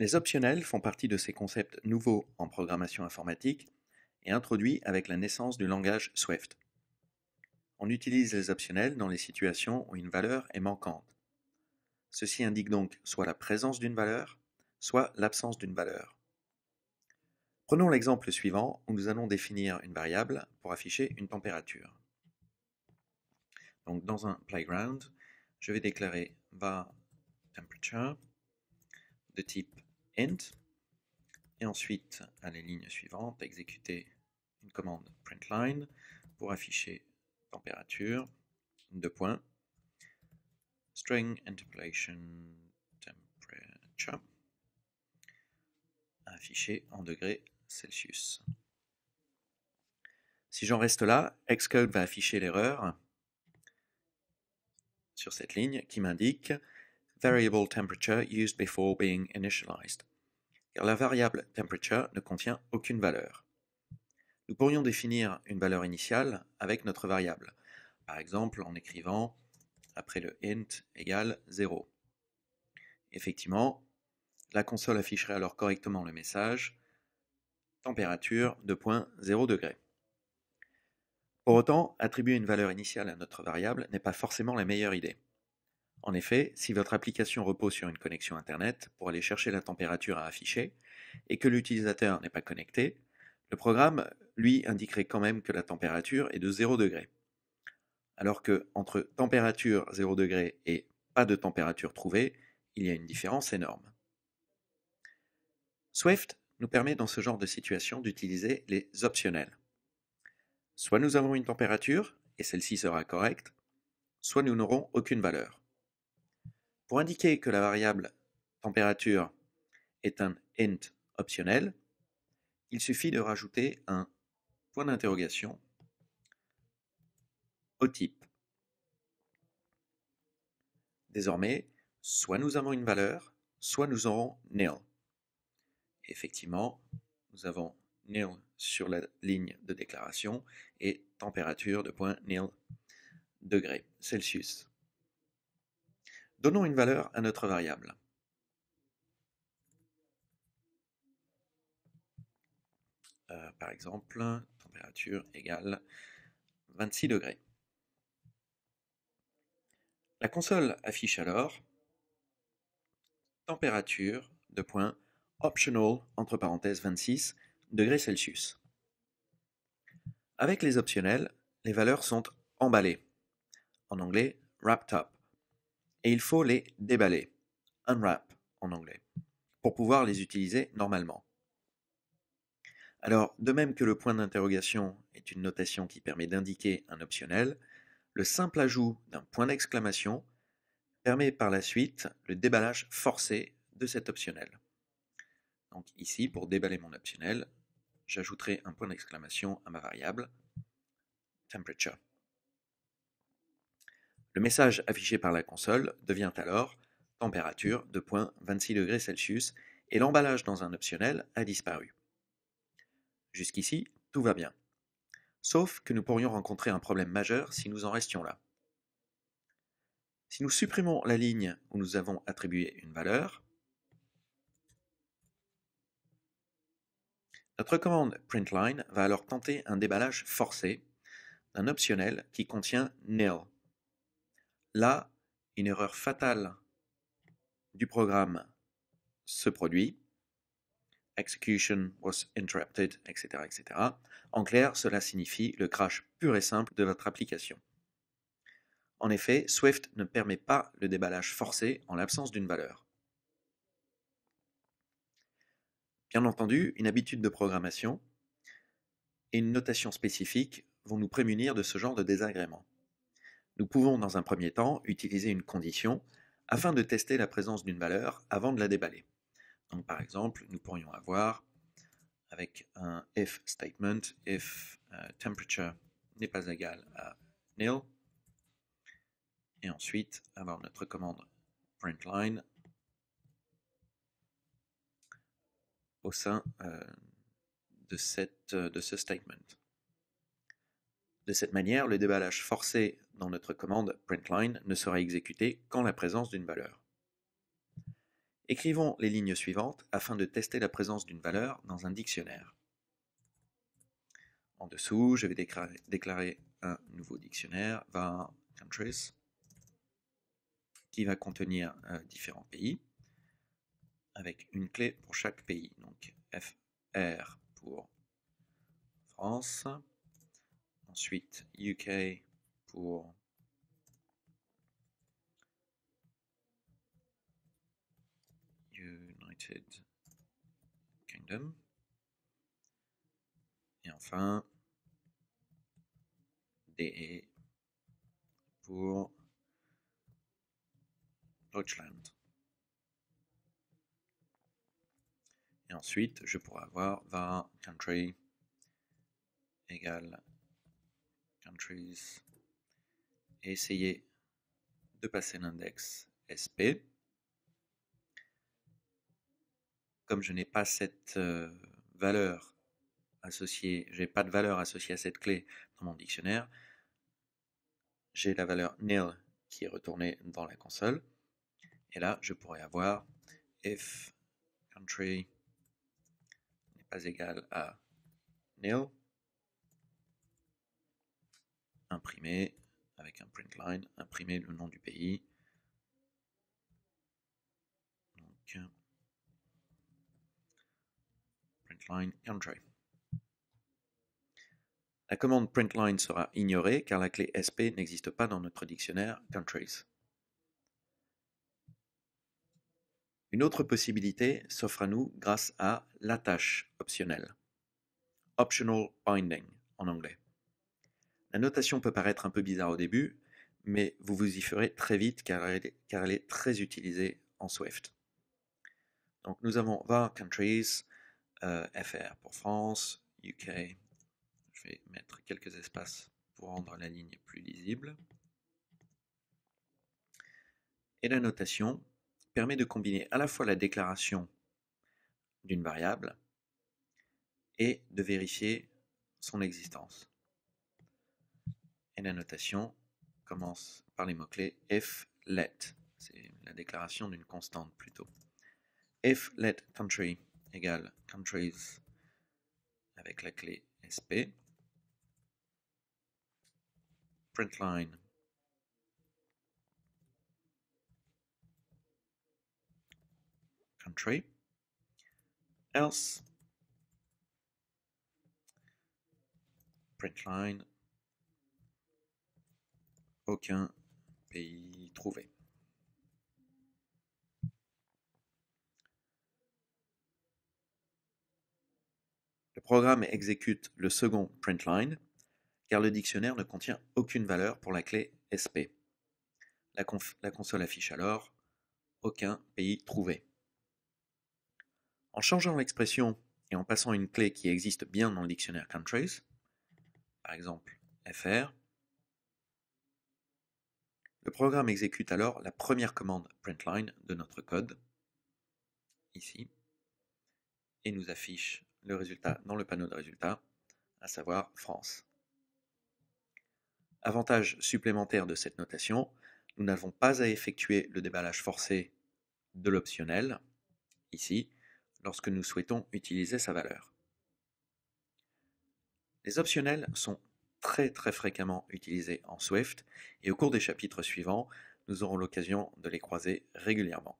Les optionnels font partie de ces concepts nouveaux en programmation informatique et introduits avec la naissance du langage Swift. On utilise les optionnels dans les situations où une valeur est manquante. Ceci indique donc soit la présence d'une valeur, soit l'absence d'une valeur. Prenons l'exemple suivant où nous allons définir une variable pour afficher une température. Donc dans un playground, je vais déclarer var temperature de type int et ensuite à la ligne suivante exécuter une commande println pour afficher température, deux points, string interpolation temperature affiché en degrés Celsius. Si j'en reste là, Xcode va afficher l'erreur sur cette ligne qui m'indique variable temperature used before being initialized, car la variable temperature ne contient aucune valeur. Nous pourrions définir une valeur initiale avec notre variable, par exemple en écrivant après le int égale 0. Effectivement, la console afficherait alors correctement le message température 2.0 degrés. Pour autant, attribuer une valeur initiale à notre variable n'est pas forcément la meilleure idée. En effet, si votre application repose sur une connexion Internet pour aller chercher la température à afficher et que l'utilisateur n'est pas connecté, le programme, lui, indiquerait quand même que la température est de 0 degré. Alors que entre température 0 degré et pas de température trouvée, il y a une différence énorme. Swift nous permet dans ce genre de situation d'utiliser les optionnels. Soit nous avons une température, et celle-ci sera correcte, soit nous n'aurons aucune valeur. Pour indiquer que la variable température est un int optionnel, il suffit de rajouter un point d'interrogation au type. Désormais, soit nous avons une valeur, soit nous aurons nil. Effectivement, nous avons nil sur la ligne de déclaration et température de point nil degrés Celsius. Donnons une valeur à notre variable. Par exemple, température égale 26 degrés. La console affiche alors température de point optional entre parenthèses 26 degrés Celsius. Avec les optionnels, les valeurs sont emballées, en anglais wrapped up, et il faut les déballer, unwrap en anglais, pour pouvoir les utiliser normalement. Alors, de même que le point d'interrogation est une notation qui permet d'indiquer un optionnel, le simple ajout d'un point d'exclamation permet par la suite le déballage forcé de cet optionnel. Donc ici, pour déballer mon optionnel, j'ajouterai un point d'exclamation à ma variable temperature. Le message affiché par la console devient alors température de point 26 degrés Celsius et l'emballage dans un optionnel a disparu. Jusqu'ici, tout va bien. Sauf que nous pourrions rencontrer un problème majeur si nous en restions là. Si nous supprimons la ligne où nous avons attribué une valeur, notre commande println va alors tenter un déballage forcé d'un optionnel qui contient nil. Là, une erreur fatale du programme se produit. Execution was interrupted, etc., etc. En clair, cela signifie le crash pur et simple de votre application. En effet, Swift ne permet pas le déballage forcé en l'absence d'une valeur. Bien entendu, une habitude de programmation et une notation spécifique vont nous prémunir de ce genre de désagréments. Nous pouvons dans un premier temps utiliser une condition afin de tester la présence d'une valeur avant de la déballer. Donc par exemple, nous pourrions avoir avec un if statement, if temperature n'est pas égal à nil, et ensuite avoir notre commande println au sein de ce statement. De cette manière, le déballage forcé dans notre commande println ne sera exécuté qu'en la présence d'une valeur. Écrivons les lignes suivantes afin de tester la présence d'une valeur dans un dictionnaire. En dessous, je vais déclarer un nouveau dictionnaire, var countries, qui va contenir différents pays, avec une clé pour chaque pays. Donc FR pour France, ensuite UK pour United Kingdom, et enfin DE pour Deutschland. Et ensuite, je pourrais avoir var country égale countries et essayer de passer l'index SP. Comme je n'ai pas cette valeur associée, j'ai pas de valeur associée à cette clé dans mon dictionnaire, j'ai la valeur nil qui est retournée dans la console. Et là, je pourrais avoir if country n'est pas égal à nil, imprimer avec un print line, imprimer le nom du pays. Donc, print line country. La commande printline sera ignorée car la clé SP n'existe pas dans notre dictionnaire countries. Une autre possibilité s'offre à nous grâce à l'attache optionnelle. Optional binding en anglais. La notation peut paraître un peu bizarre au début, mais vous vous y ferez très vite car elle est très utilisée en Swift. Donc nous avons var countries, FR pour France, UK. Je vais mettre quelques espaces pour rendre la ligne plus lisible. Et la notation permet de combiner à la fois la déclaration d'une variable et de vérifier son existence. Et la notation commence par les mots-clés if, let. C'est la déclaration d'une constante plutôt. If let country égale countries avec la clé SP. Printline country. Else printline aucun pays trouvé. Le programme exécute le second printline car le dictionnaire ne contient aucune valeur pour la clé SP. La console affiche alors aucun pays trouvé. En changeant l'expression et en passant une clé qui existe bien dans le dictionnaire countries, par exemple FR, le programme exécute alors la première commande printline de notre code, ici, et nous affiche le résultat dans le panneau de résultats, à savoir France. Avantage supplémentaire de cette notation, nous n'avons pas à effectuer le déballage forcé de l'optionnel, ici, lorsque nous souhaitons utiliser sa valeur. Les optionnels sont très fréquemment utilisés en Swift et au cours des chapitres suivants, nous aurons l'occasion de les croiser régulièrement.